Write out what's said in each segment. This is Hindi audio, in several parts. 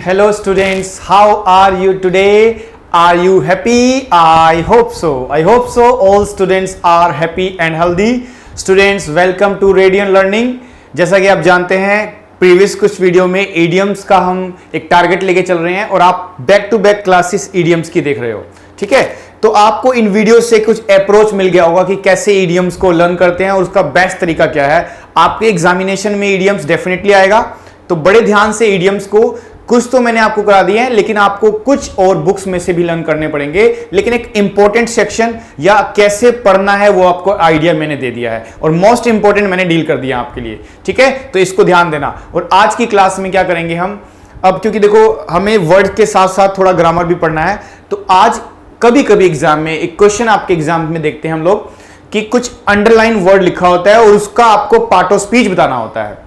Hello students, how are you today? Are you happy? I hope so. I hope so. All students are happy and healthy. Students, welcome to Radiant Learning. जैसा कि आप जानते हैं प्रीवियस कुछ वीडियो में इडियम्स का हम एक टारगेट लेके चल रहे हैं और आप back to back classes idioms की देख रहे हो, ठीक है। तो आपको इन वीडियो से कुछ अप्रोच मिल गया होगा कि कैसे इडियम्स को लर्न करते हैं और उसका बेस्ट तरीका क्या है। आपके एग्जामिनेशन में इडियम्स डेफिनेटली आएगा, तो बड़े ध्यान से इडियम्स को कुछ तो मैंने आपको करा दिए हैं, लेकिन आपको कुछ और बुक्स में से भी लर्न करने पड़ेंगे। लेकिन एक इंपॉर्टेंट सेक्शन या कैसे पढ़ना है वो आपको आइडिया मैंने दे दिया है और मोस्ट इंपॉर्टेंट मैंने डील कर दिया आपके लिए, ठीक है। तो इसको ध्यान देना। और आज की क्लास में क्या करेंगे हम, अब क्योंकि देखो हमें वर्ड के साथ साथ थोड़ा ग्रामर भी पढ़ना है, तो आज कभी कभी एग्जाम में एक क्वेश्चन आपके एग्जाम में देखते हैं हम लोग कि कुछ अंडरलाइन वर्ड लिखा होता है और उसका आपको पार्ट ऑफ स्पीच बताना होता है,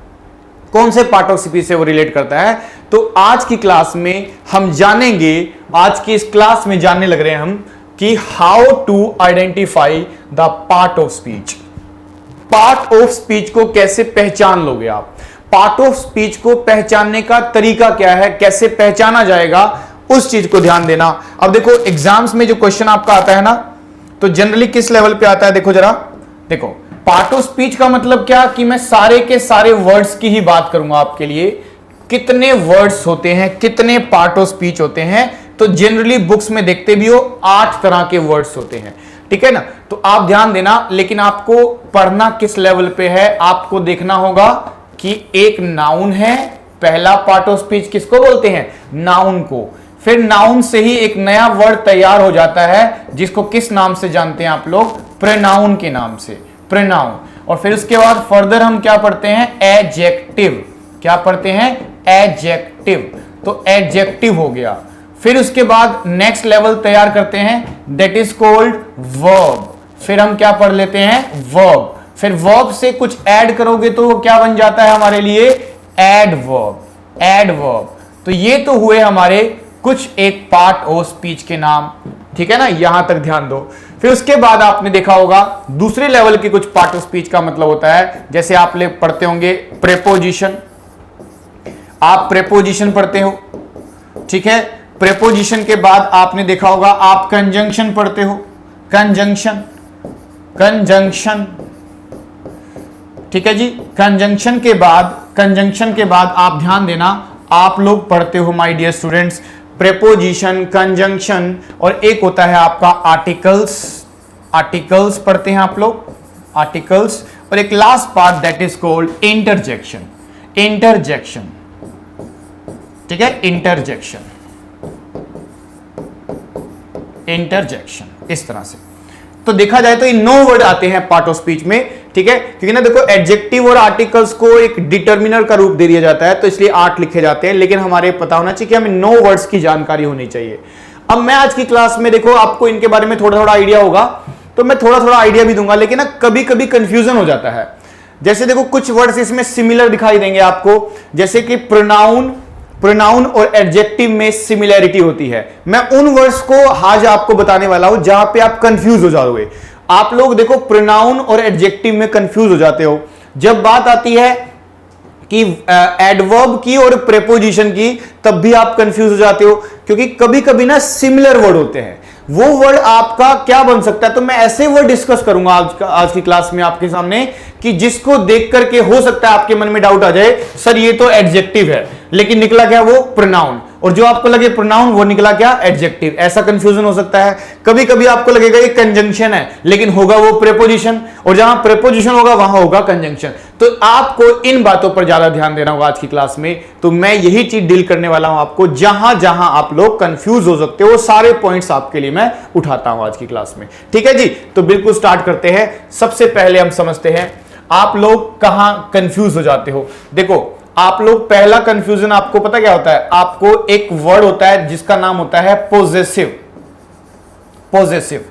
कौन से पार्ट ऑफ स्पीच से वो रिलेट करता है। तो आज की क्लास में हम जानेंगे, आज की इस क्लास में जानने लग रहे हैं हम कि how to identify the part of speech. Part of speech को कैसे पहचान लोगे आप, पार्ट ऑफ स्पीच को पहचानने का तरीका क्या है, कैसे पहचाना जाएगा, उस चीज को ध्यान देना। अब देखो एग्जाम्स में जो क्वेश्चन आपका आता है ना, तो जनरली किस लेवल पे आता है, देखो जरा देखो। पार्ट ऑफ स्पीच का मतलब क्या कि मैं सारे के सारे वर्ड्स की ही बात करूंगा आपके लिए। कितने वर्ड्स होते हैं, कितने पार्ट ऑफ स्पीच होते हैं, तो जनरली बुक्स में देखते भी हो 8 तरह के वर्ड्स होते हैं, ठीक है ना। तो आप ध्यान देना, लेकिन आपको पढ़ना किस लेवल पे है, आपको देखना होगा कि एक नाउन है, पहला पार्ट ऑफ स्पीच किसको बोलते हैं, नाउन को। फिर नाउन से ही एक नया वर्ड तैयार हो जाता है जिसको किस नाम से जानते हैं आप लोग, प्रोनाउन के नाम से, प्रोनाउन। और फिर उसके बाद फर्दर हम क्या पढ़ते हैं, एडजेक्टिव। क्या पढ़ते हैं, एडजेक्टिव। तो एडजेक्टिव हो गया। फिर उसके बाद नेक्स्ट लेवल तैयार करते हैं, दैट इज कॉल्ड वर्ब। फिर हम क्या पढ़ लेते हैं, वर्ब। फिर वर्ब से कुछ ऐड करोगे तो वो क्या बन जाता है हमारे लिए, एडवर्ब। एडवर्ब। तो ये तो हुए हमारे कुछ एक पार्ट ऑफ स्पीच के नाम, ठीक है ना, यहां तक ध्यान दो। फिर उसके बाद आपने देखा होगा दूसरे लेवल के कुछ पार्ट ऑफ स्पीच का मतलब होता है, जैसे आप ले पढ़ते होंगे प्रेपोजिशन। आप प्रेपोजिशन पढ़ते हो, ठीक है। प्रेपोजिशन के बाद आपने देखा होगा आप कंजंक्शन पढ़ते हो, कंजंक्शन, कंजंक्शन, ठीक है जी। कंजंक्शन के बाद आप ध्यान देना, आप लोग पढ़ते हो my dear students preposition, conjunction, और एक होता है आपका आर्टिकल्स। आर्टिकल्स पढ़ते हैं आप लोग, आर्टिकल्स। और एक last part that is called interjection. Interjection, ठीक है, इंटरजेक्शन, इंटरजेक्शन, इस तरह से। तो देखा जाए तो ये 9 वर्ड आते हैं पार्ट ऑफ स्पीच में, ठीक है। क्योंकि ना देखो एडजेक्टिव और आर्टिकल्स को एक डिटर्मिनर का रूप दे दिया जाता है, तो इसलिए 8 लिखे जाते हैं, लेकिन हमारे पता होना चाहिए कि हमें 9 वर्ड्स की जानकारी होनी चाहिए। अब मैं आज की क्लास में देखो आपको इनके बारे में थोड़ा थोड़ा आइडिया होगा, तो मैं थोड़ा थोड़ा आइडिया भी दूंगा, लेकिन ना कभी कभी कंफ्यूजन हो जाता है। जैसे देखो कुछ वर्ड्स इसमें सिमिलर दिखाई देंगे आपको, जैसे कि प्रोनाउन, प्रोनाउन और एडजेक्टिव में सिमिलैरिटी होती है। मैं उन वर्ड्स को आज आपको बताने वाला हूं जहां पे आप कंफ्यूज हो जाओगे। आप लोग देखो प्रोनाउन और एडजेक्टिव में कंफ्यूज हो जाते हो जब बात आती है कि एडवर्ब की और प्रेपोजिशन की, तब भी आप कंफ्यूज हो जाते हो, क्योंकि कभी कभी ना सिमिलर वर्ड होते हैं। वो वर्ड आपका क्या बन सकता है, तो मैं ऐसे वर्ड डिस्कस करूंगा आज की क्लास में आपके सामने कि जिसको देख करके हो सकता है आपके मन में डाउट आ जाए, सर ये तो एडजेक्टिव है लेकिन निकला क्या वो प्रोनाउन, और जो आपको लगे प्रोनाउन वो निकला क्या एडजेक्टिव। ऐसा कंफ्यूजन हो सकता है। कभी कभी आपको लगेगा ये कंजंक्शन है लेकिन होगा वो प्रेपोजिशन, और जहां प्रेपोजिशन होगा वहां होगा कंजंक्शन। तो आपको इन बातों पर ज्यादा ध्यान देना होगा आज की क्लास में। तो मैं यही चीज डील करने वाला हूं आपको, जहां जहां आप लोग कंफ्यूज हो सकते हो वो सारे पॉइंट्स आपके लिए मैं उठाता हूं आज की क्लास में, ठीक है जी। तो बिल्कुल स्टार्ट करते हैं। सबसे पहले हम समझते हैं आप लोग कहां कंफ्यूज हो जाते हो। देखो आप लोग पहला कंफ्यूजन आपको पता क्या होता है, आपको एक वर्ड होता है जिसका नाम होता है पोजेसिव। पोजेसिव,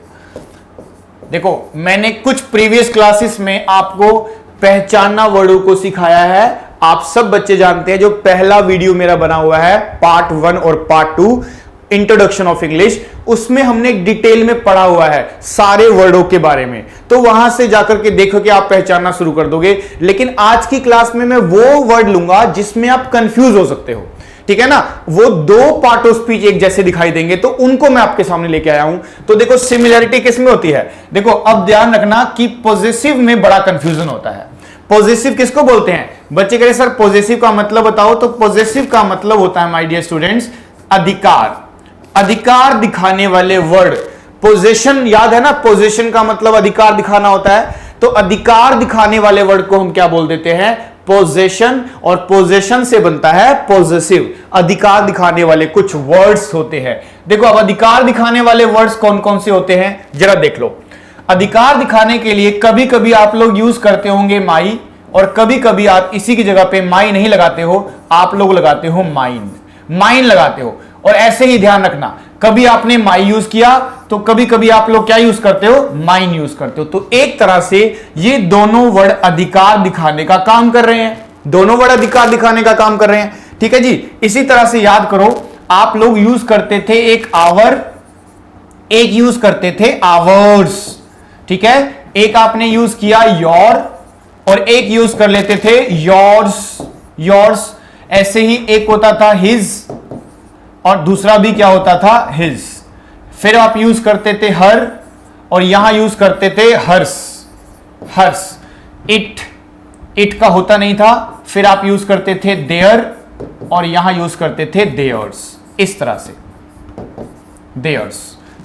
देखो मैंने कुछ प्रीवियस क्लासेस में आपको पहचानना वर्डों को सिखाया है। आप सब बच्चे जानते हैं, जो पहला वीडियो मेरा बना हुआ है पार्ट 1 और पार्ट 2 इंट्रोडक्शन ऑफ इंग्लिश, उसमें हमने डिटेल में पढ़ा हुआ है सारे वर्डों के बारे में, तो वहां से जाकर के देखो कि आप पहचानना शुरू कर दोगे। लेकिन आज की क्लास में मैं वो वर्ड लूंगा जिसमें आप कंफ्यूज हो सकते हो, ठीक है ना, वो दो पार्ट ऑफ स्पीच एक जैसे दिखाई देंगे, तो उनको मैं आपके सामने लेके आया हूं। तो देखो सिमिलरिटी किसमें होती है, देखो अब ध्यान रखना कि पॉजिटिव में बड़ा कंफ्यूजन होता है। पॉजिटिव किसको बोलते हैं, बच्चे कह रहे सर पॉजिटिव का मतलब बताओ, तो पॉजिटिव का मतलब होता है माय डियर स्टूडेंट्स अधिकार, अधिकार दिखाने वाले वर्ड। पोजीशन याद है ना, पोजीशन का मतलब अधिकार दिखाना होता है, तो अधिकार दिखाने वाले वर्ड को हम क्या बोल देते हैं, पोजेशन, और पोजेशन से बनता है पॉजिटिव। अधिकार दिखाने वाले कुछ वर्ड्स होते हैं। देखो अब अधिकार दिखाने वाले वर्ड्स कौन कौन से होते हैं जरा देख लो। अधिकार दिखाने के लिए कभी कभी आप लोग यूज करते होंगे माई, और कभी कभी आप इसी की जगह पे माई नहीं लगाते हो, आप लोग लगाते हो माइन, माइन लगाते हो। और ऐसे ही ध्यान रखना, कभी आपने माई यूज किया तो कभी कभी आप लोग क्या यूज करते हो, माइन यूज करते हो। तो एक तरह से ये दोनों वर्ड अधिकार दिखाने का काम कर रहे हैं, दोनों वर्ड अधिकार दिखाने का काम कर रहे हैं, ठीक है जी। इसी तरह से याद करो, आप लोग यूज करते थे एक आवर, एक यूज करते थे आवर्स, ठीक है, एक आपने यूज किया योर, और एक यूज कर लेते थे योर्स, योर्स। ऐसे ही एक होता था हिज, और दूसरा भी क्या होता था, हिज। फिर आप यूज करते थे हर, और यहां यूज करते थे हर्स, हर्स। इट, इट का होता नहीं था, फिर आप यूज करते थे देयर, और यहां यूज करते थे देयर्स, इस तरह से देयर्स,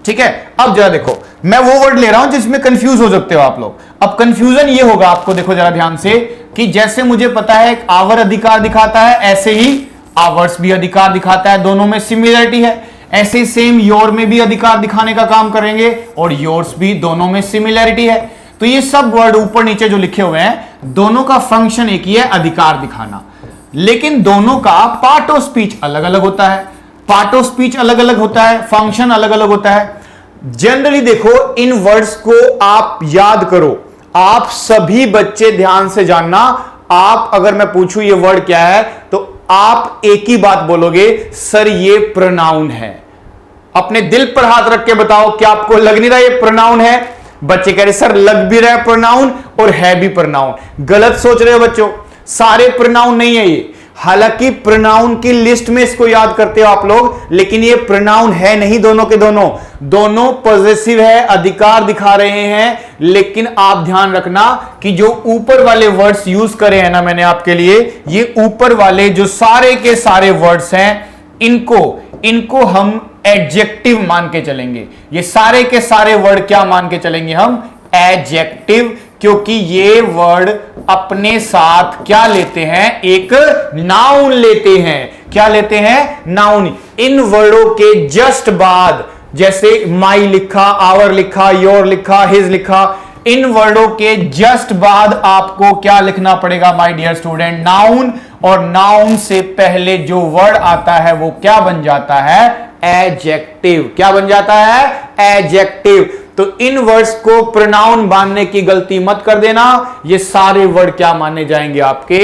ठीक है। अब जरा देखो, मैं वो वर्ड ले रहा हूं जिसमें कंफ्यूज हो सकते हो आप लोग। अब कंफ्यूजन ये होगा आपको, देखो जरा ध्यान से, कि जैसे मुझे पता है एक आवर अधिकार दिखाता है, ऐसे ही आवर्स भी अधिकार दिखाता है, दोनों में सिमिलरिटी है। ऐसे सेम योर में भी अधिकार दिखाने का काम करेंगे, और योर्स भी, दोनों में सिमिलरिटी है। तो ये सब वर्ड ऊपर नीचे जो लिखे हुए हैं, दोनों का फंक्शन एक ही है, अधिकार दिखाना, लेकिन दोनों का पार्ट ऑफ स्पीच अलग अलग होता है, पार्ट ऑफ स्पीच अलग अलग होता है, फंक्शन अलग अलग होता है। जनरली देखो इन वर्ड्स को आप याद करो, आप सभी बच्चे ध्यान से जानना। आप अगर मैं पूछूं ये वर्ड क्या है, तो आप एक ही बात बोलोगे, सर ये प्रोनाउन है। अपने दिल पर हाथ रख के बताओ, क्या आपको लग नहीं रहा ये प्रोनाउन है? बच्चे कह रहे सर लग भी रहा है प्रोनाउन और है भी प्रोनाउन। गलत सोच रहे हो बच्चों, सारे प्रोनाउन नहीं है ये। हालांकि प्रोनाउन की लिस्ट में इसको याद करते हो आप लोग, लेकिन ये प्रोनाउन है नहीं, दोनों के दोनों, दोनों पॉजिटिव है, अधिकार दिखा रहे हैं। लेकिन आप ध्यान रखना कि जो ऊपर वाले वर्ड्स यूज करे हैं ना मैंने आपके लिए, ये ऊपर वाले जो सारे के सारे वर्ड्स हैं, इनको हम एडजेक्टिव मान के चलेंगे। ये सारे के सारे वर्ड क्या मान के चलेंगे हम? एडजेक्टिव, क्योंकि ये वर्ड अपने साथ क्या लेते हैं? एक नाउन लेते हैं। क्या लेते हैं? नाउन। इन वर्डों के जस्ट बाद, जैसे माई लिखा, आवर लिखा, योर लिखा, हिज लिखा, इन वर्डों के जस्ट बाद आपको क्या लिखना पड़ेगा माय डियर स्टूडेंट? नाउन। और नाउन से पहले जो वर्ड आता है वो क्या बन जाता है? एडजेक्टिव। क्या बन जाता है? एडजेक्टिव। तो इन वर्ड्स को प्रोनाउन मानने की गलती मत कर देना, ये सारे वर्ड क्या माने जाएंगे आपके?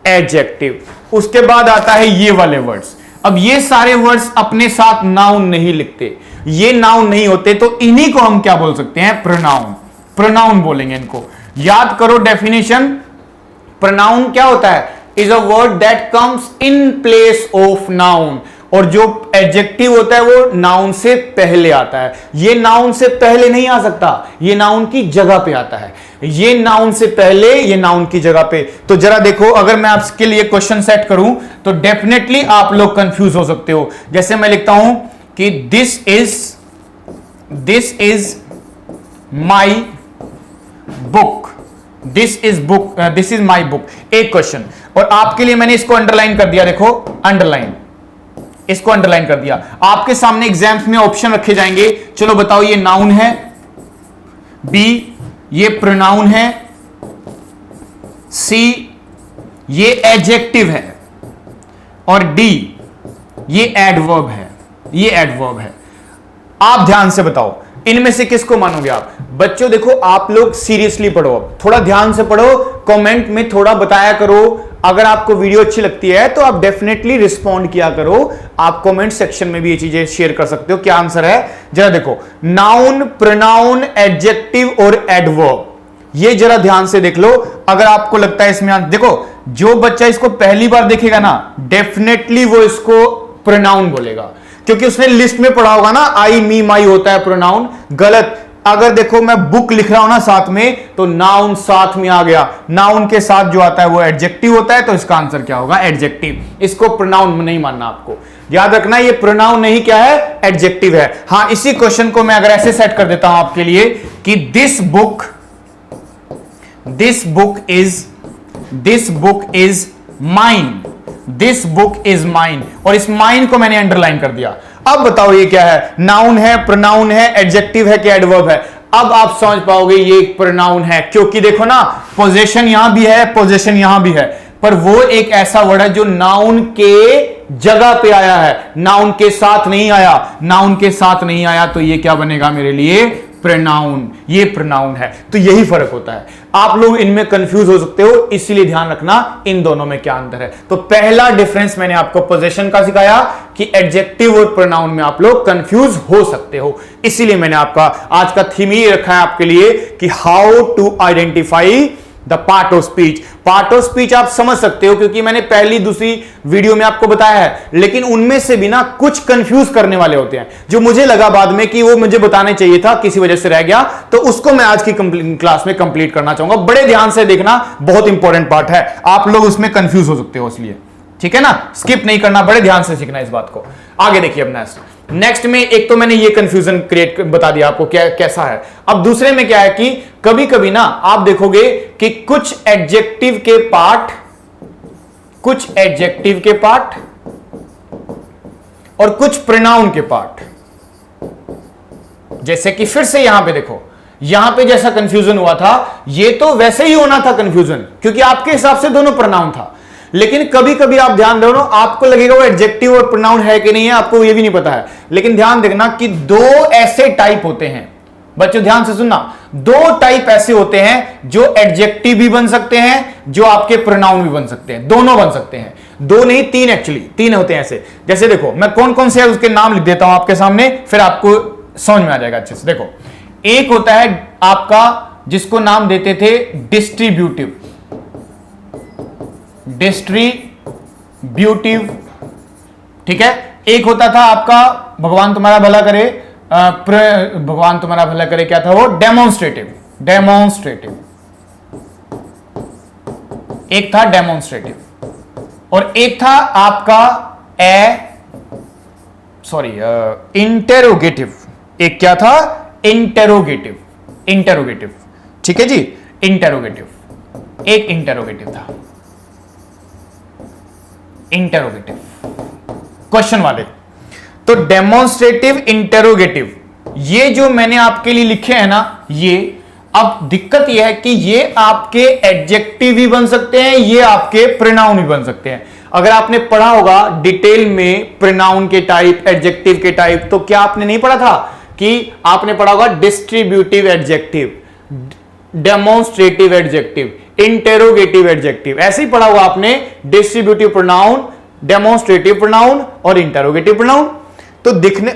एडजेक्टिव। उसके बाद आता है ये वाले वर्ड्स। अब ये सारे वर्ड्स अपने साथ नाउन नहीं लिखते, ये नाउन नहीं होते, तो इन्हीं को हम क्या बोल सकते हैं? प्रोनाउन। प्रोनाउन बोलेंगे इनको। याद करो डेफिनेशन, प्रोनाउन क्या होता है? Is a word that comes in place of noun. और जो एडजेक्टिव होता है वो नाउन से पहले आता है। ये नाउन से पहले नहीं आ सकता, ये नाउन की जगह पे आता है। ये नाउन से पहले, ये नाउन की जगह पे। तो जरा देखो, अगर मैं आपके लिए क्वेश्चन सेट करूं तो डेफिनेटली आप लोग कंफ्यूज हो सकते हो। जैसे मैं लिखता हूं कि this is my book, this is my book, एक क्वेश्चन। और आपके लिए मैंने इसको अंडरलाइन कर दिया, देखो अंडरलाइन, इसको अंडरलाइन कर दिया। आपके सामने एग्जाम्स में ऑप्शन रखे जाएंगे, चलो बताओ ये नाउन है, बी ये प्रोनाउन है, सी ये एडजेक्टिव है, और डी ये एडवर्ब है। ये एडवर्ब है। आप ध्यान से बताओ इनमें से किसको मानोगे आप? बच्चों देखो, आप लोग सीरियसली पढ़ो, अब थोड़ा ध्यान से पढ़ो, कमेंट में थोड़ा बताया करो। अगर आपको वीडियो अच्छी लगती है तो आप डेफिनेटली रिस्पॉन्ड किया करो। आप कमेंट सेक्शन में भी ये चीजें शेयर कर सकते हो। क्या आंसर है जरा देखो, नाउन, प्रोनाउन, एडजेक्टिव और एडवर्ब। ये जरा ध्यान से देख लो। अगर आपको लगता है इसमें देखो, जो बच्चा इसको पहली बार देखेगा ना, डेफिनेटली वो इसको प्रोनाउन बोलेगा, क्योंकि उसने लिस्ट में पढ़ा होगा ना आई मी माई होता है प्रोनाउन। गलत। अगर देखो मैं बुक लिख रहा हूं ना साथ में, तो नाउन साथ में आ गया, नाउन के साथ जो आता है वो एडजेक्टिव होता है, तो इसका आंसर क्या होगा? एडजेक्टिव। इसको प्रोनाउन नहीं मानना, आपको याद रखना ये प्रोनाउन नहीं क्या है? एडजेक्टिव है। हां, इसी क्वेश्चन को मैं अगर ऐसे सेट कर देता हूं आपके लिए कि this book is mine, this book is mine, और इस माइन को मैंने अंडरलाइन कर दिया। अब बताओ ये क्या है? नाउन है, प्रोनाउन है, एडजेक्टिव है कि एडवर्ब है? अब आप समझ पाओगे ये एक प्रोनाउन है, क्योंकि देखो ना पोजेशन यहां भी है, पोजेशन यहां भी है, पर वो एक ऐसा वर्ड है जो नाउन के जगह पे आया है, नाउन के साथ नहीं आया, नाउन के साथ नहीं आया, तो ये क्या बनेगा मेरे लिए? प्रोनाउन। ये प्रोनाउन है। तो यही फर्क होता है। आप लोग इनमें कंफ्यूज हो सकते हो, इसीलिए ध्यान रखना इन दोनों में क्या अंतर है। तो पहला डिफरेंस मैंने आपको पोजीशन का सिखाया कि एडजेक्टिव और प्रोनाउन में आप लोग कंफ्यूज हो सकते हो, इसीलिए मैंने आपका आज का थीम ही रखा है आपके लिए कि how to identify the part of speech. Part of speech आप समझ सकते हो क्योंकि मैंने पहली दूसरी वीडियो में आपको बताया है, लेकिन उनमें से भी ना कुछ कंफ्यूज करने वाले होते हैं, जो मुझे लगा बाद में कि वो मुझे बताने चाहिए था, किसी वजह से रह गया, तो उसको मैं आज की क्लास में कंप्लीट करना चाहूंगा। बड़े ध्यान से देखना, बहुत इंपॉर्टेंट पार्ट है, आप लोग उसमें कंफ्यूज हो सकते हो, इसलिए ठीक है ना, स्किप नहीं करना, बड़े ध्यान से सीखना इस बात को। आगे देखिए अब नेक्स्ट में एक तो मैंने ये कंफ्यूजन क्रिएट बता दिया आपको क्या कैसा है। अब दूसरे में क्या है कि कभी कभी ना आप देखोगे कि कुछ एडजेक्टिव के पार्ट और कुछ प्रोनाउन के पार्ट, जैसे कि फिर से यहां पे देखो, यहां पे जैसा कंफ्यूजन हुआ था, ये तो वैसे ही होना था कंफ्यूजन, क्योंकि आपके हिसाब से दोनों प्रोनाउन था। लेकिन कभी कभी आप ध्यान दो, आपको लगेगा वो एडजेक्टिव और प्रोनाउन है कि नहीं है, आपको ये भी नहीं पता है, लेकिन ध्यान देखना कि दो ऐसे टाइप होते हैं बच्चों, ध्यान से सुनना, दो टाइप ऐसे होते हैं जो एडजेक्टिव भी बन सकते हैं, जो आपके प्रोनाउन भी बन सकते हैं, दोनों बन सकते हैं, दो नहीं तीन, एक्चुअली तीन होते हैं ऐसे। जैसे देखो मैं कौन कौन से उसके नाम लिख देता हूं आपके सामने, फिर आपको समझ में आ जाएगा अच्छे से। देखो एक होता है आपका जिसको नाम देते थे डिस्ट्रीब्यूटिव, ठीक है। एक होता था आपका, भगवान तुम्हारा भला करे, भगवान तुम्हारा भला करे, क्या था वो? डेमोन्स्ट्रेटिव। एक था डेमोन्स्ट्रेटिव, और एक था आपका इंटेरोगेटिव। एक क्या था? इंटेरोगेटिव, ठीक है जी, इंटेरोगेटिव। एक इंटेरोगेटिव था, इंटेरोगेटिव क्वेश्चन वाले। तो डेमोन्स्ट्रेटिव, इंटेरोगेटिव, ये जो मैंने आपके लिए लिखे हैं ना, ये अब दिक्कत यह है कि ये आपके एडजेक्टिव भी बन सकते हैं, ये आपके प्रोनाउन भी बन सकते हैं। अगर आपने पढ़ा होगा डिटेल में प्रोनाउन के टाइप, एडजेक्टिव के टाइप, तो क्या आपने नहीं पढ़ा था कि आपने पढ़ा होगा distributive adjective, demonstrative adjective, interrogative adjective, ऐसे ही पढ़ा हुआ आपने डिस्ट्रीब्यूटिव प्रोनाउन, डेमोन्स्ट्रेटिव प्रोनाउन और इंटेरोगेटिव प्रोनाउन। तो दिखने,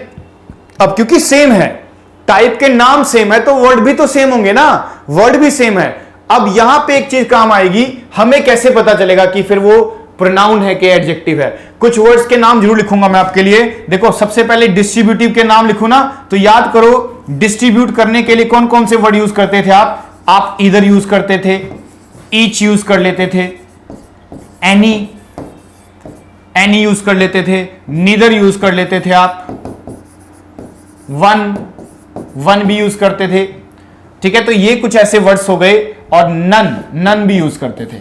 अब क्योंकि सेम है, टाइप के नाम सेम है, तो वर्ड भी तो सेम होंगे ना, वर्ड भी सेम है। अब यहां पे एक चीज काम आएगी, हमें कैसे पता चलेगा कि फिर वो प्रोनाउन है कि एडजेक्टिव है? कुछ वर्ड्स के नाम जरूर लिखूंगा मैं आपके लिए। देखो सबसे पहले डिस्ट्रीब्यूटिव के नाम लिखू ना, तो याद करो डिस्ट्रीब्यूट करने के लिए कौन कौन से वर्ड यूज करते थे आप इधर यूज करते थे, ईच यूज कर लेते थे, एनी यूज कर लेते थे, नीदर यूज कर लेते थे आप, वन भी यूज करते थे, ठीक है। तो ये कुछ ऐसे वर्ड्स हो गए, और नन भी यूज करते थे,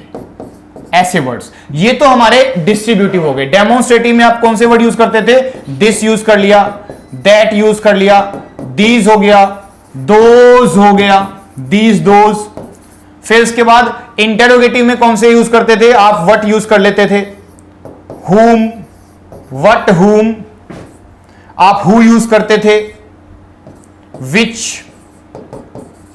ऐसे वर्ड्स। ये तो हमारे डिस्ट्रीब्यूटिव हो गए। डेमोन्स्ट्रेटिव में आप कौन से वर्ड यूज करते थे? दिस यूज कर लिया, दैट यूज कर लिया, दीज हो गया, दोज हो गया, दीज दोज। फिर इसके बाद इंटेरोगेटिव में कौन से यूज करते थे आप? व्हाट यूज कर लेते थे, whom, what whom, आप who यूज करते थे, which,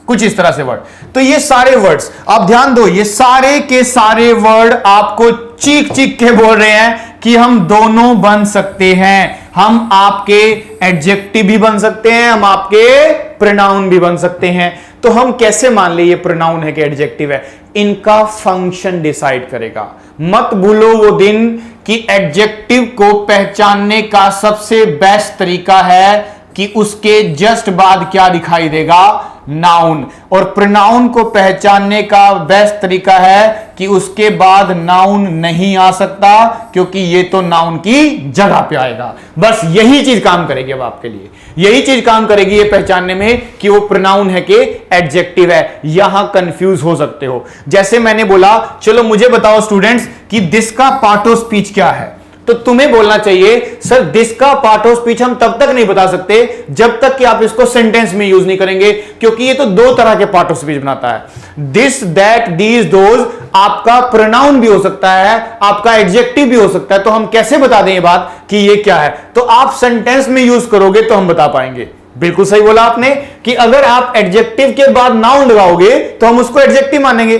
कुछ इस तरह से वर्ड। तो ये सारे वर्ड्स आप ध्यान दो, ये सारे के सारे वर्ड आपको चीख चीख के बोल रहे हैं कि हम दोनों बन सकते हैं। हम आपके एडजेक्टिव भी बन सकते हैं, हम आपके प्रोनाउन भी बन सकते हैं। तो हम कैसे मान ले ये प्रोनाउन है कि एडजेक्टिव है? इनका फंक्शन डिसाइड करेगा। मत भूलो वो दिन कि एडजेक्टिव को पहचानने का सबसे बेस्ट तरीका है कि उसके जस्ट बाद क्या दिखाई देगा? नाउन। और प्रोनाउन को पहचानने का बेस्ट तरीका है कि उसके बाद नाउन नहीं आ सकता, क्योंकि ये तो नाउन की जगह पे आएगा। बस यही चीज काम करेगी अब आपके लिए, यही चीज काम करेगी ये पहचानने में कि वो प्रोनाउन है कि एडजेक्टिव है। यहां कंफ्यूज हो सकते हो। जैसे मैंने बोला, चलो मुझे बताओ स्टूडेंट्स कि दिस का पार्ट ऑफ स्पीच क्या है, तो तुम्हें बोलना चाहिए सर दिस का पार्ट ऑफ स्पीच हम तब तक नहीं बता सकते जब तक कि आप इसको सेंटेंस में यूज नहीं करेंगे, क्योंकि ये तो दो तरह के पार्ट ऑफ स्पीच बनाता है। दिस, दैट, दीज, दोज आपका प्रोनाउन भी हो सकता है, आपका एडजेक्टिव भी हो सकता है। तो हम कैसे बता दें ये बात कि ये क्या है? तो आप सेंटेंस में यूज करोगे तो हम बता पाएंगे। बिल्कुल सही बोला आपने कि अगर आप एडजेक्टिव के बाद नाउन लगाओगे तो हम उसको एडजेक्टिव मानेंगे।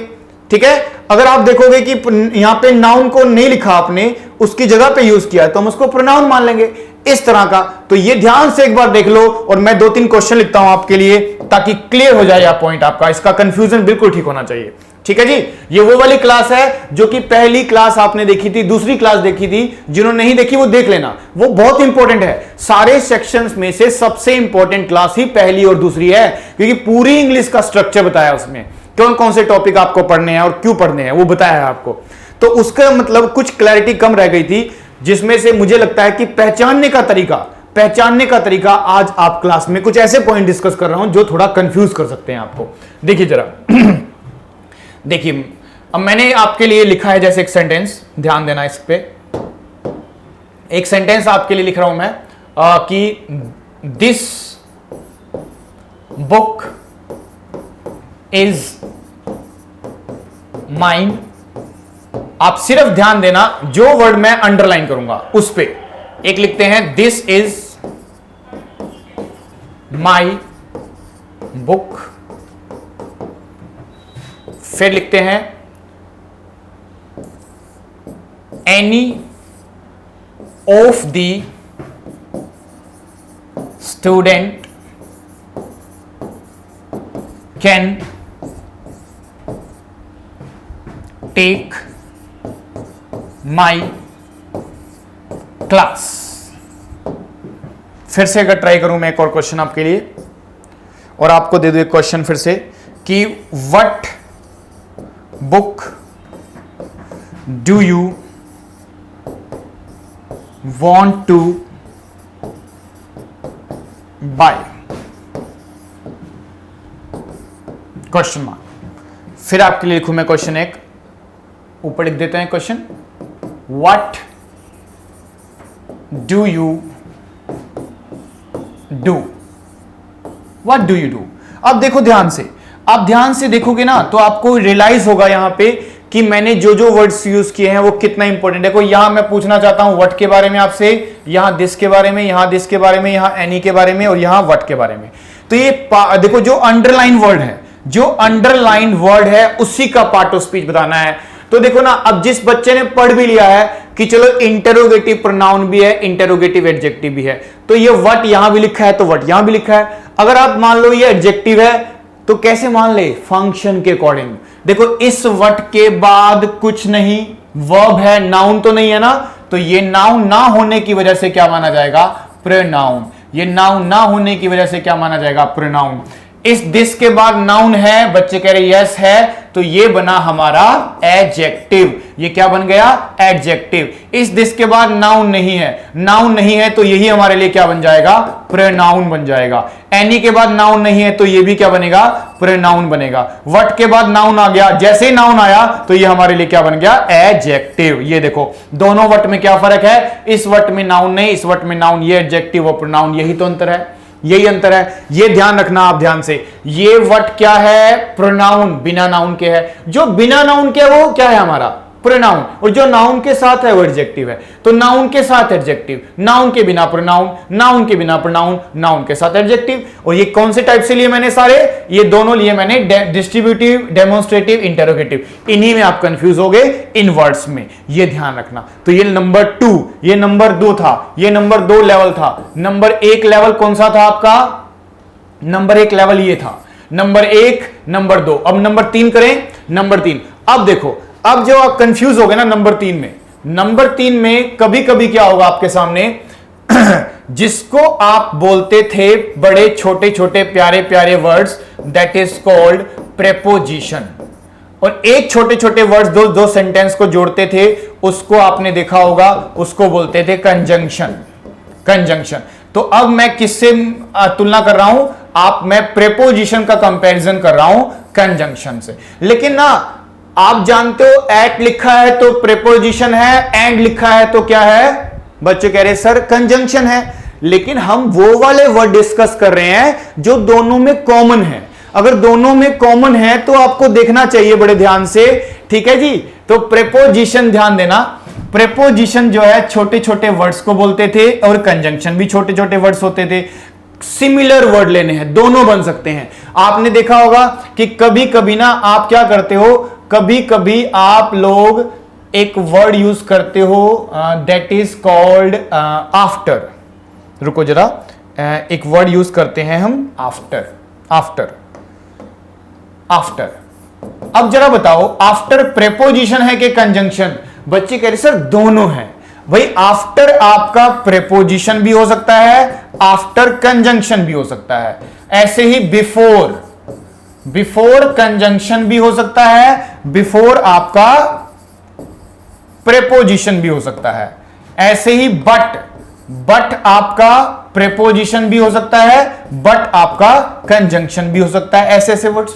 ठीक है, अगर आप देखोगे कि यहां पे नाउन को नहीं लिखा आपने, उसकी जगह पे यूज किया है, तो हम उसको प्रोनाउन मान लेंगे। इस तरह का। तो ये ध्यान से एक बार देख लो, और मैं 2-3 क्वेश्चन लिखता हूं आपके लिए ताकि क्लियर हो जाए पॉइंट आपका। इसका कंफ्यूजन बिल्कुल ठीक होना चाहिए। ठीक है जी, ये वो वाली क्लास है जो कि पहली क्लास आपने देखी थी, दूसरी क्लास देखी थी। जिन्होंने नहीं देखी वो देख लेना, वो बहुत इंपॉर्टेंट है। सारे सेक्शंस में से सबसे इंपॉर्टेंट क्लास ही पहली और दूसरी है, क्योंकि पूरी इंग्लिश का स्ट्रक्चर बताया उसमें, कौन कौन से टॉपिक आपको पढ़ने हैं और क्यों पढ़ने हैं वो बताया है आपको। तो उसका मतलब कुछ क्लैरिटी कम रह गई थी, जिसमें से मुझे लगता है कि पहचानने का तरीका आज आप क्लास में कुछ ऐसे पॉइंट डिस्कस कर रहा हूं जो थोड़ा कंफ्यूज कर सकते हैं आपको। देखिए जरा देखिए, अब मैंने आपके लिए लिखा है जैसे एक सेंटेंस, ध्यान देना इस पे। एक सेंटेंस आपके लिए लिख रहा हूं मैं कि दिस बुक इज माइन। आप सिर्फ ध्यान देना, जो वर्ड मैं अंडरलाइन करूंगा उस पे एक लिखते हैं दिस इज माई बुक, फिर लिखते हैं any of the student can take my class. फिर से अगर ट्राई करूं मैं एक और क्वेश्चन आपके लिए, और आपको दे दूं एक क्वेश्चन फिर से कि what book do you want to buy? Question mark. फिर आपके लिए लिखूं मैं क्वेश्चन, एक ऊपर लिख देते हैं question, what do you do? What do you do? अब देखो ध्यान से, आप ध्यान से देखोगे ना तो आपको रियलाइज होगा यहां पे कि मैंने जो जो वर्ड्स यूज किए हैं वो कितना इंपॉर्टेंट है। देखो यहां मैं पूछना चाहता हूं व्हाट के बारे में आपसे, यहां दिस के बारे में, यहां दिस के बारे में, यहां एनी के बारे में, और यहां व्हाट के बारे में। तो ये देखो जो अंडरलाइन वर्ड है, जो अंडरलाइन वर्ड है उसी का पार्ट ऑफ स्पीच बताना है। तो देखो ना, अब जिस बच्चे ने पढ़ भी लिया है कि चलो इंटरोगेटिव प्रोनाउन भी है, इंटरोगेटिव एडजेक्टिव भी है, तो ये व्हाट यहां भी लिखा है तो व्हाट यहां भी लिखा है। अगर आप मान लो ये एडजेक्टिव है तो कैसे मान ले? फंक्शन के अकॉर्डिंग। देखो इस व्हाट के बाद कुछ नहीं, वर्ब है, नाउन तो नहीं है ना, तो ये नाउन ना होने की वजह से क्या माना जाएगा? प्रोनाउन। ये नाउन ना होने की वजह से क्या माना जाएगा? प्रोनाउन। इस दिस के बाद नाउन है, बच्चे कह रहे यस है, तो ये बना हमारा एडजेक्टिव। ये क्या बन गया? एडजेक्टिव। इस दिस के बाद नाउन नहीं है, नाउन नहीं है तो यही हमारे लिए क्या बन जाएगा? प्रोनाउन बन जाएगा। एनी के बाद नाउन नहीं है तो ये भी क्या बनेगा? प्रोनाउन बनेगा। व्हाट के बाद नाउन आ गया, जैसे ही नाउन आया तो ये हमारे लिए क्या बन गया? एडजेक्टिव। ये देखो दोनों व्हाट में क्या फर्क है? इस व्हाट में नाउन नहीं, इस व्हाट में नाउन, ये एडजेक्टिव और प्रोनाउन, यही तो अंतर है, यही अंतर है। ये ध्यान रखना आप ध्यान से। ये व्हाट क्या है? प्रोनाउन, बिना नाउन के है। जो बिना नाउन के है वो क्या है? हमारा प्रोनाउन, और जो नाउन के साथ है वो एडजेक्टिव है। तो नाउन के साथ एडजेक्टिव, नाउन के बिना प्रोनाउन, नाउन के बिना प्रोनाउन, नाउन के साथ एडजेक्टिव। और ये कौन से टाइप से लिए मैंने सारे? ये दोनों लिए मैंने डिस्ट्रीब्यूटिव, डेमोन्स्ट्रेटिव, इंटरोगेटिव। इन्हीं में आप कंफ्यूज हो गए इन वर्ड्स में, ये ध्यान रखना। तो ये नंबर 2, ये नंबर 2 था, ये नंबर 2 लेवल था। नंबर 1 लेवल कौन सा था आपका? नंबर 1 लेवल ये था, नंबर 1, नंबर 2। अब नंबर 3 करें, नंबर 3। अब देखो, अब जो आप कंफ्यूज हो गए ना नंबर 3 में, नंबर 3 में कभी कभी क्या होगा आपके सामने जिसको आप बोलते थे बड़े छोटे छोटे प्यारे प्यारे words, that is called preposition. और एक छोटे छोटे वर्ड्स दो सेंटेंस को जोड़ते थे, उसको आपने देखा होगा, उसको बोलते थे कंजंक्शन। कंजंक्शन। तो अब मैं किससे तुलना कर रहा हूं? मैं प्रेपोजिशन का कंपैरिजन कर रहा हूं कंजंक्शन से। लेकिन ना आप जानते हो एट लिखा है तो प्रेपोजिशन है, एंड लिखा है तो क्या है? बच्चे कह रहे सर कंजंक्शन है। लेकिन हम वो वाले वर्ड डिस्कस कर रहे हैं जो दोनों में कॉमन है। अगर दोनों में कॉमन है तो आपको देखना चाहिए बड़े ध्यान से, ठीक है जी। तो प्रेपोजिशन ध्यान देना, प्रेपोजिशन जो है छोटे छोटे वर्ड्स को बोलते थे, और कंजंक्शन भी छोटे छोटे वर्ड्स होते थे। सिमिलर वर्ड लेने हैं, दोनों बन सकते हैं। आपने देखा होगा कि कभी कभी ना आप क्या करते हो, कभी कभी आप लोग एक वर्ड यूज करते हो दैट इज कॉल्ड आफ्टर। रुको जरा, एक वर्ड यूज करते हैं हम, आफ्टर। After, after. अब जरा बताओ, आफ्टर प्रेपोजिशन है कि कंजंक्शन? बच्चे कह रहे सर दोनों है। भाई आफ्टर आपका प्रेपोजिशन भी हो सकता है, आफ्टर कंजंक्शन भी हो सकता है। ऐसे ही बिफोर, बिफोर कंजंक्शन भी हो सकता है, बिफोर आपका प्रेपोजिशन भी हो सकता है। ऐसे ही बट, बट आपका प्रेपोजिशन भी हो सकता है, बट आपका कंजंक्शन भी हो सकता है। ऐसे ऐसे वर्ड्स,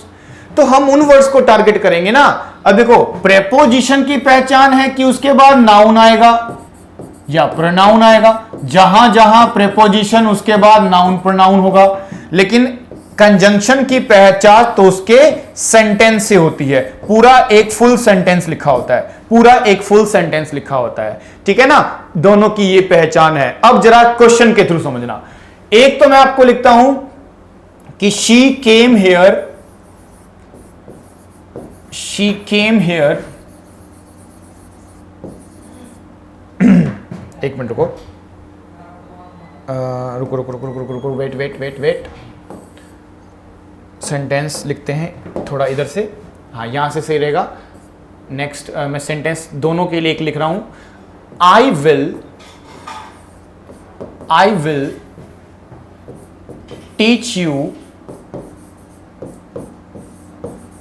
तो हम उन वर्ड्स को टारगेट करेंगे ना। अब देखो, प्रेपोजिशन की पहचान है कि उसके बाद नाउन आएगा या प्रोनाउन आएगा। जहां जहां प्रेपोजिशन उसके बाद नाउन प्रोनाउन होगा। लेकिन कंजंक्शन की पहचान तो उसके सेंटेंस से होती है, पूरा एक फुल सेंटेंस लिखा होता है, पूरा एक फुल सेंटेंस लिखा होता है, ठीक है ना। दोनों की ये पहचान है। अब जरा क्वेश्चन के थ्रू समझना। एक तो मैं आपको लिखता हूं कि she came here, she came here. एक मिनट रुको, रुको रुको रुको रुको रुको, wait wait wait wait. Sentence लिखते हैं थोड़ा इधर से, हाँ यहां से सही रहेगा। नेक्स्ट मैं सेंटेंस दोनों के लिए एक लिख रहा हूं। I will teach you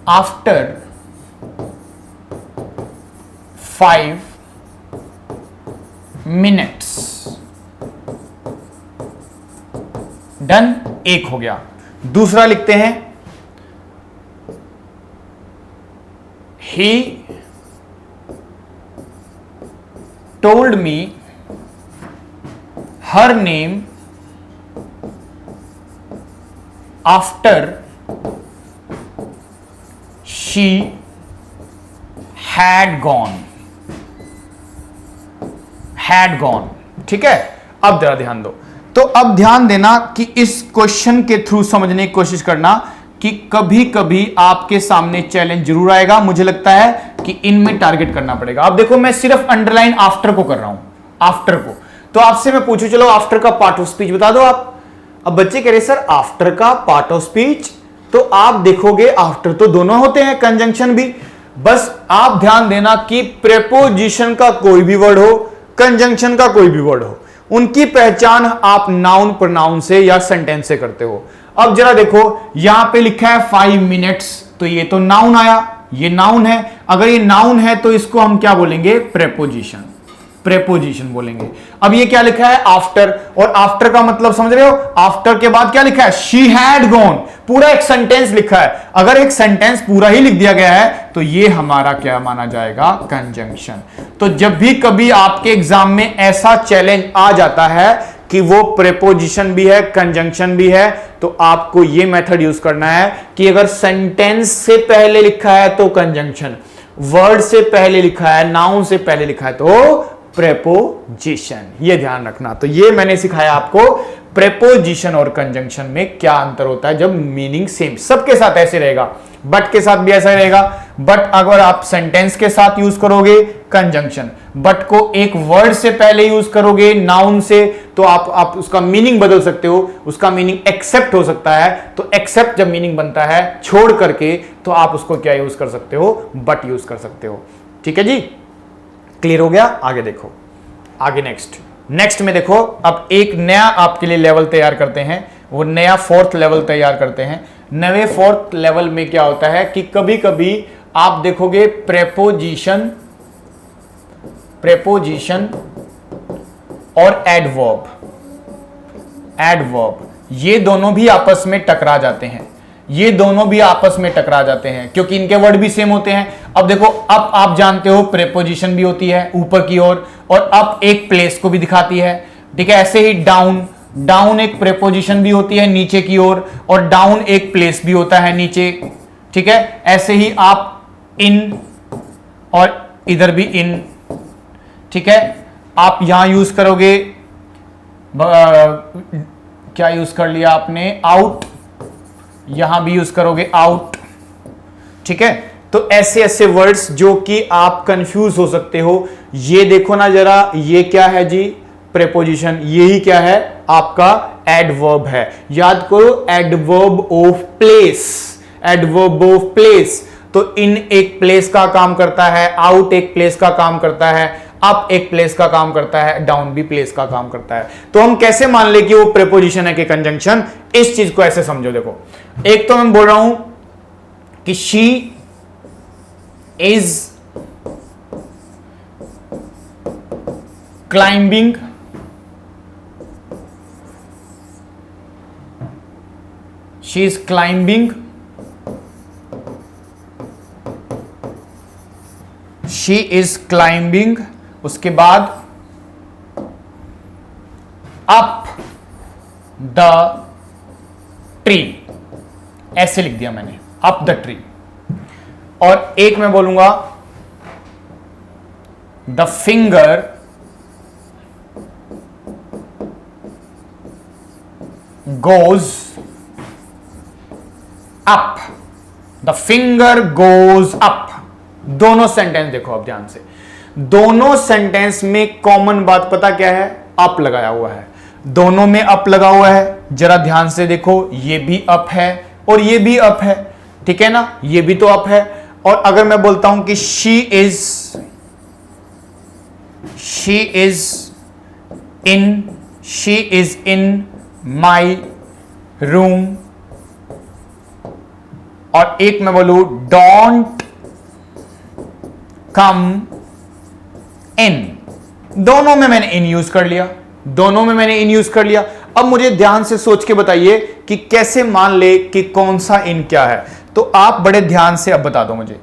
after 5 minutes। Done, एक हो गया। दूसरा लिखते हैं, he told me her name after she had gone। had gone, ठीक है। अब जरा ध्यान दो। तो अब ध्यान देना कि इस क्वेश्चन के थ्रू समझने की कोशिश करना कि कभी कभी आपके सामने चैलेंज जरूर आएगा। मुझे लगता है कि इनमें टारगेट करना पड़ेगा। अब देखो, मैं सिर्फ अंडरलाइन आफ्टर को कर रहा हूं, आफ्टर को। तो आपसे मैं पूछूं, चलो आफ्टर का पार्ट ऑफ स्पीच बता दो आप। अब बच्चे कह रहे सर आफ्टर का पार्ट ऑफ स्पीच, तो आप देखोगे आफ्टर तो दोनों होते हैं, कंजंक्शन भी। बस आप ध्यान देना कि प्रेपोजिशन का कोई भी वर्ड हो, कंजंक्शन का कोई भी वर्ड हो, उनकी पहचान आप नाउन प्रोनाउन से या सेंटेंस से करते हो। अब जरा देखो, यहां पे लिखा है 5 मिनट्स, तो ये तो नाउन आया, ये नाउन है। अगर ये नाउन है तो इसको हम क्या बोलेंगे? प्रेपोजिशन, प्रेपोजिशन बोलेंगे। अब ये क्या लिखा है? आफ्टर। और आफ्टर का मतलब समझ रहे हो? आफ्टर के बाद क्या लिखा है? She had gone. पूरा एक सेंटेंस लिखा है। अगर एक सेंटेंस पूरा ही लिख दिया गया है तो ये हमारा क्या माना जाएगा? कंजंक्शन। तो जब भी कभी आपके एग्जाम में ऐसा चैलेंज आ जाता है कि वो प्रेपोजिशन भी है, कंजंक्शन भी है, तो आपको ये मेथड यूज करना है कि अगर सेंटेंस से पहले लिखा है तो कंजंक्शन, वर्ड से पहले लिखा है, नाउन से पहले लिखा है तो प्रेपोजिशन, ये ध्यान रखना। तो ये मैंने सिखाया आपको प्रेपोजिशन और कंजंक्शन में क्या अंतर होता है जब मीनिंग सेम। सबके साथ ऐसे रहेगा, बट के साथ भी ऐसा रहेगा। बट अगर आप सेंटेंस के साथ यूज करोगे कंजंक्शन, बट को एक वर्ड से पहले यूज करोगे नाउन से, तो आप उसका मीनिंग बदल सकते हो, उसका मीनिंग एक्सेप्ट हो सकता है। तो एक्सेप्ट जब मीनिंग बनता है छोड़ करके, तो आप उसको क्या यूज कर सकते हो, बट यूज कर सकते हो। ठीक है जी, क्लियर हो गया। आगे देखो, आगे नेक्स्ट में देखो, अब एक नया आपके लिए लेवल तैयार करते हैं, वो नया 4th लेवल तैयार करते हैं। नए 4th लेवल में क्या होता है कि कभी कभी आप देखोगे प्रेपोजिशन और एडवर्ब ये दोनों भी आपस में टकरा जाते हैं, क्योंकि इनके वर्ड भी सेम होते हैं। अब देखो, अप आप जानते हो प्रेपोजिशन भी होती है ऊपर की ओर, और अप एक प्लेस को भी दिखाती है। ठीक है, ऐसे ही डाउन एक प्रेपोजिशन भी होती है नीचे की ओर, और डाउन एक प्लेस भी होता है नीचे। ठीक है, ऐसे ही आप इन और इधर भी इन। ठीक है, आप यहां यूज करोगे क्या यूज कर लिया आपने, आउट, यहां भी यूज करोगे आउट। ठीक है, तो ऐसे ऐसे वर्ड्स जो कि आप कंफ्यूज हो सकते हो। ये देखो ना जरा, ये क्या है जी, प्रेपोजिशन, यही क्या है आपका एडवर्ब है। याद करो, एडवर्ब ऑफ प्लेस। तो इन एक प्लेस का काम करता है, आउट एक प्लेस का काम करता है, अप एक प्लेस का काम करता है, डाउन भी प्लेस का काम करता है। तो हम कैसे मान ले कि वो प्रेपोजिशन है कि कंजंक्शन, इस चीज को ऐसे समझो। देखो, एक तो मैं बोल रहा हूं कि she is climbing she is climbing उसके बाद अप द ट्री, ऐसे लिख दिया मैंने, अप द ट्री। और एक मैं बोलूंगा the finger goes up, the finger goes up. दोनों सेंटेंस देखो अब ध्यान से, दोनों सेंटेंस में कॉमन बात पता क्या है, अप लगाया हुआ है। दोनों में अप लगा हुआ है, जरा ध्यान से देखो, ये भी अप है और ये भी अप है। ठीक है ना, ये भी तो अप है। और अगर मैं बोलता हूं कि she is in my room, और एक मैं बोलूं डोंट कम इन, दोनों में मैंने इन यूज कर लिया। अब मुझे ध्यान से सोच के बताइए कि कैसे मान ले कि कौन सा इन क्या है। तो आप बड़े ध्यान से अब बता दो मुझे।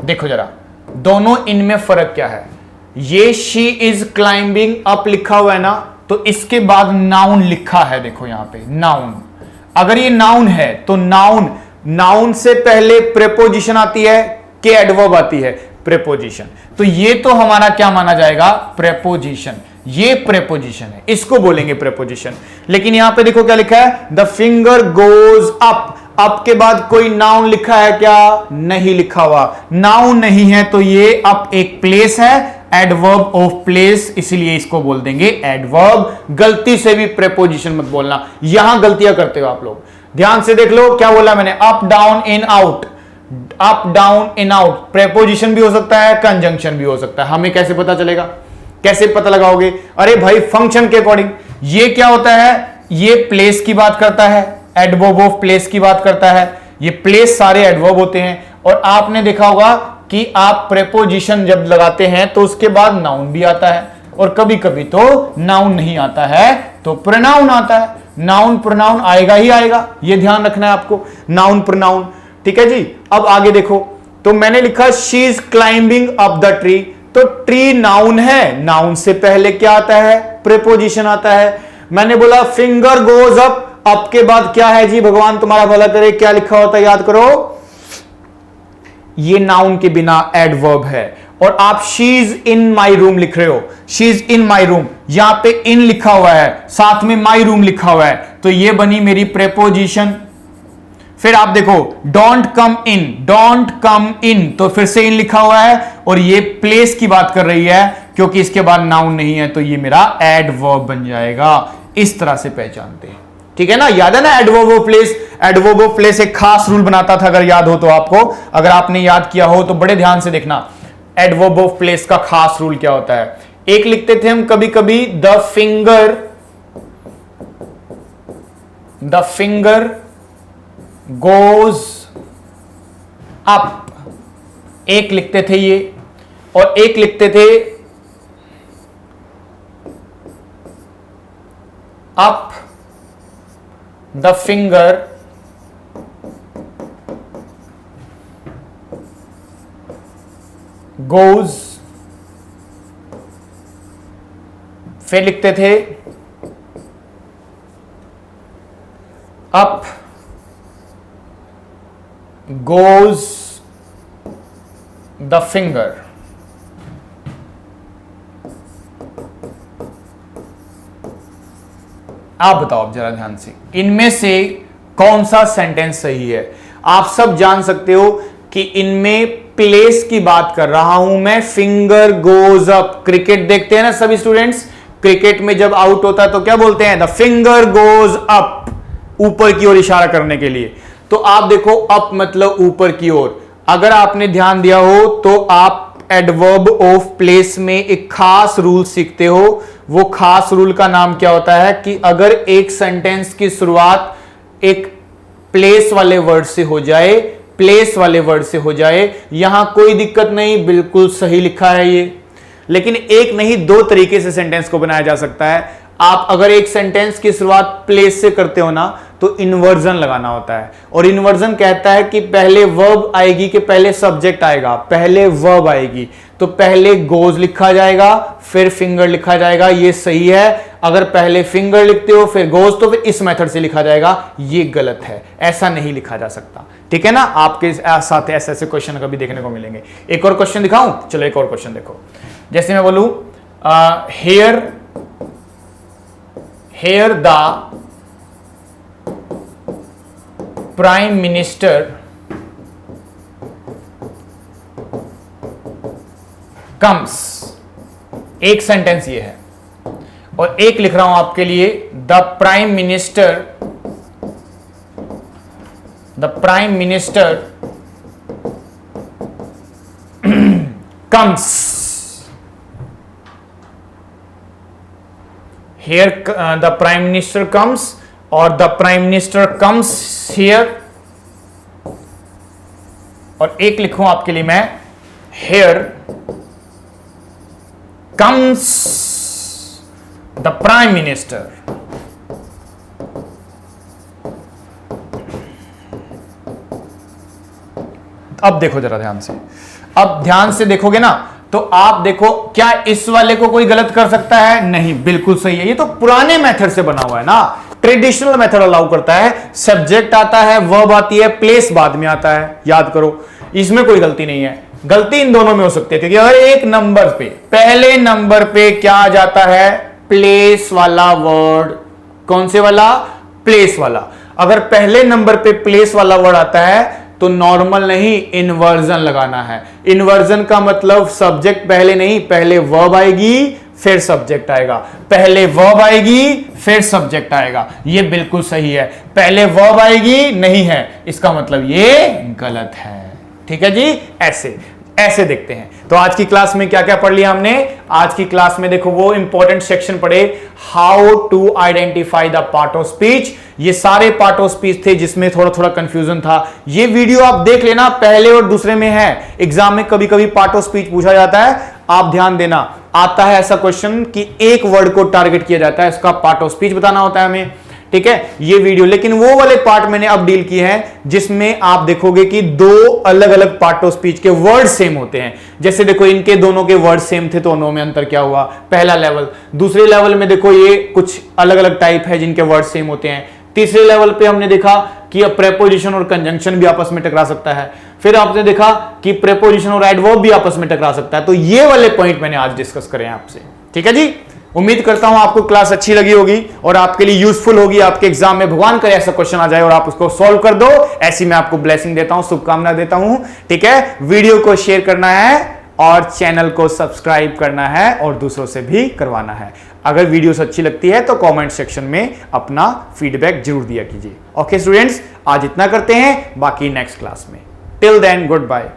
देखो जरा, दोनों इन में फर्क क्या है। ये शी इज क्लाइंबिंग अप लिखा हुआ है ना, तो इसके बाद नाउन लिखा है। देखो यहां पे नाउन, अगर ये नाउन है तो नाउन से पहले प्रेपोजिशन आती है कि एडवर्ब आती है, प्रेपोजिशन। तो ये तो हमारा क्या माना जाएगा, प्रेपोजिशन। ये प्रेपोजिशन है, इसको बोलेंगे प्रेपोजिशन। लेकिन यहां पे देखो क्या लिखा है, the finger goes up. Up के बाद कोई नाउन लिखा है क्या, नहीं लिखा हुआ। नाउन नहीं है तो ये अप एक प्लेस है, एडवर्ब ऑफ प्लेस, इसलिए इसको बोल देंगे एडवर्ब। गलती से भी प्रेपोजिशन मत बोलना, यहां गलतियां करते हो आप लोग। ध्यान से देख लो क्या बोला मैंने, up down in out, up down in out. Preposition भी हो सकता है, कंजंक्शन भी हो सकता है। हमें कैसे पता चलेगा, कैसे पता लगाओगे? अरे भाई फंक्शन के अकॉर्डिंग। ये क्या होता है, ये प्लेस की बात करता है, एडवर्ब ऑफ प्लेस की बात करता है। ये प्लेस सारे एडवर्ब होते हैं। और आपने देखा होगा कि आप प्रेपोजिशन जब लगाते हैं तो उसके बाद नाउन भी आता है, और कभी कभी तो नाउन नहीं आता है तो प्रोनाउन आता है। नाउन प्रोनाउन आएगा ही आएगा, ये ध्यान रखना है आपको, नाउन प्रोनाउन। ठीक है जी। अब आगे देखो, तो मैंने लिखा she is climbing up the tree, तो ट्री नाउन है, नाउन से पहले क्या आता है, प्रेपोजिशन आता है। मैंने बोला फिंगर गोज अप के बाद क्या है जी, भगवान तुम्हारा भला करे, क्या लिखा होता है याद करो, ये नाउन के बिना एडवर्ब है। और आप she is in my room लिख रहे हो, she is in my room, यहां पे इन लिखा हुआ है, साथ में माई रूम लिखा हुआ है, तो ये बनी मेरी प्रेपोजिशन। फिर आप देखो don't come in, don't come इन, तो फिर से इन लिखा हुआ है, और ये प्लेस की बात कर रही है क्योंकि इसके बाद नाउन नहीं है, तो ये मेरा एडवर्ब बन जाएगा। इस तरह से पहचानते हैं, ठीक है ना। याद है ना adverb of place? Adverb of place एक खास रूल बनाता था, अगर याद हो तो आपको, अगर आपने याद किया हो तो बड़े ध्यान से देखना। एडवर्ब ऑफ प्लेस का खास रूल क्या होता है? एक लिखते थे हम कभी कभी द फिंगर गोज अप, एक लिखते थे ये, और एक लिखते थे अप द फिंगर गोज, फिर लिखते थे अप गोज द फिंगर। आप बताओ अब जरा ध्यान से, इनमें से कौन सा सेंटेंस सही है? आप सब जान सकते हो कि इनमें प्लेस की बात कर रहा हूं मैं, फिंगर गोज अप। क्रिकेट देखते हैं ना सभी स्टूडेंट्स, क्रिकेट में जब आउट होता है तो क्या बोलते हैं? द फिंगर गोज अप, ऊपर की ओर इशारा करने के लिए। तो आप देखो अप मतलब ऊपर की ओर। अगर आपने ध्यान दिया हो तो आप एडवर्ब ऑफ प्लेस में एक खास रूल सीखते हो। वो खास रूल का नाम क्या होता है कि अगर एक सेंटेंस की शुरुआत एक प्लेस वाले वर्ड से हो जाए, प्लेस वाले वर्ड से हो जाए, यहां कोई दिक्कत नहीं, बिल्कुल सही लिखा है ये। लेकिन एक नहीं, दो तरीके से सेंटेंस को बनाया जा सकता है। आप अगर एक सेंटेंस की शुरुआत प्लेस से करते हो ना, तो इन्वर्जन लगाना होता है, और इन्वर्जन कहता है कि पहले वर्ब आएगी कि पहले सब्जेक्ट आएगा? पहले वर्ब आएगी, तो पहले गोज लिखा जाएगा, फिर फिंगर लिखा जाएगा, ये सही है। अगर पहले फिंगर लिखते हो फिर गोज, तो फिर इस मेथड से लिखा जाएगा, ये गलत है, ऐसा नहीं लिखा जा सकता, ठीक है ना। आपके साथ ऐसे ऐसे क्वेश्चन कभी देखने को मिलेंगे। एक और क्वेश्चन दिखाऊं? चलो एक और क्वेश्चन देखो। जैसे मैं बोलूं here the prime minister comes, एक सेंटेंस ये है, और एक लिख रहा हूं आपके लिए the prime minister comes. Here the prime minister comes, और the prime minister comes here, और एक लिखूं आपके लिए मैं here comes the prime minister। अब देखो जरा ध्यान से, अब ध्यान से देखोगे ना तो आप देखो क्या इस वाले को कोई गलत कर सकता है? नहीं, बिल्कुल सही है। ये तो पुराने मेथड से बना हुआ है ना, ट्रेडिशनल मेथड अलाउ करता है। सब्जेक्ट आता है, वर्ब आती है, प्लेस बाद में आता है, याद करो, इसमें कोई गलती नहीं है। गलती इन दोनों में हो सकती है, क्योंकि अगर एक नंबर पे, पहले नंबर पे क्या आ जाता है? प्लेस वाला वर्ड। कौन से वाला? प्लेस वाला। अगर पहले नंबर पे प्लेस वाला वर्ड आता है तो नॉर्मल नहीं, इन्वर्जन लगाना है। इन्वर्जन का मतलब सब्जेक्ट पहले नहीं, पहले वर्ब आएगी फिर सब्जेक्ट आएगा, पहले वर्ब आएगी फिर सब्जेक्ट आएगा। ये बिल्कुल सही है। पहले वर्ब आएगी नहीं है, इसका मतलब ये गलत है, ठीक है जी। ऐसे देखते हैं। तो आज की क्लास में क्या क्या पढ़ लिया हमने? आज की क्लास में देखो वो इंपॉर्टेंट सेक्शन पढ़े, how to identify the part of speech. ये सारे पार्ट ऑफ स्पीच थे जिसमें थोड़ा थोड़ा कंफ्यूजन था। ये वीडियो आप देख लेना, पहले और दूसरे में है। एग्जाम में कभी कभी पार्ट ऑफ स्पीच पूछा जाता है, आप ध्यान देना, आता है ऐसा क्वेश्चन कि एक वर्ड को टारगेट किया जाता है, इसका पार्ट ऑफ स्पीच बताना होता है हमें, ठीक है। ये वीडियो, लेकिन वो वाले पार्ट मैंने अब डील किए हैं जिसमें आप देखोगे कि दो अलग अलग पार्ट ऑफ स्पीच के वर्ड सेम होते हैं। जैसे देखो इनके दोनों के वर्ड सेम थे तो दोनों में अंतर क्या हुआ? पहला लेवल। दूसरे लेवल में देखो ये कुछ अलग अलग टाइप है जिनके वर्ड सेम होते हैं। तीसरे लेवल पे हमने देखा कि अब प्रेपोजिशन और कंजंक्शन भी आपस में टकरा सकता है। फिर आपने देखा कि प्रेपोजिशन और एडवर्ब भी आपस में टकरा सकता है। तो ये वाले पॉइंट मैंने आज डिस्कस करे हैं आपसे, ठीक है जी। उम्मीद करता हूं आपको क्लास अच्छी लगी होगी और आपके लिए यूजफुल होगी। आपके एग्जाम में भगवान करे ऐसा क्वेश्चन आ जाए और आप उसको सॉल्व कर दो, ऐसी मैं आपको ब्लेसिंग देता हूं, शुभकामना देता हूं, ठीक है। वीडियो को शेयर करना है और चैनल को सब्सक्राइब करना है और दूसरों से भी करवाना है। अगर वीडियोस अच्छी लगती है तो कमेंट सेक्शन में अपना फीडबैक जरूर दिया कीजिए। ओके स्टूडेंट्स, आज इतना करते हैं, बाकी नेक्स्ट क्लास में। Till then good bye.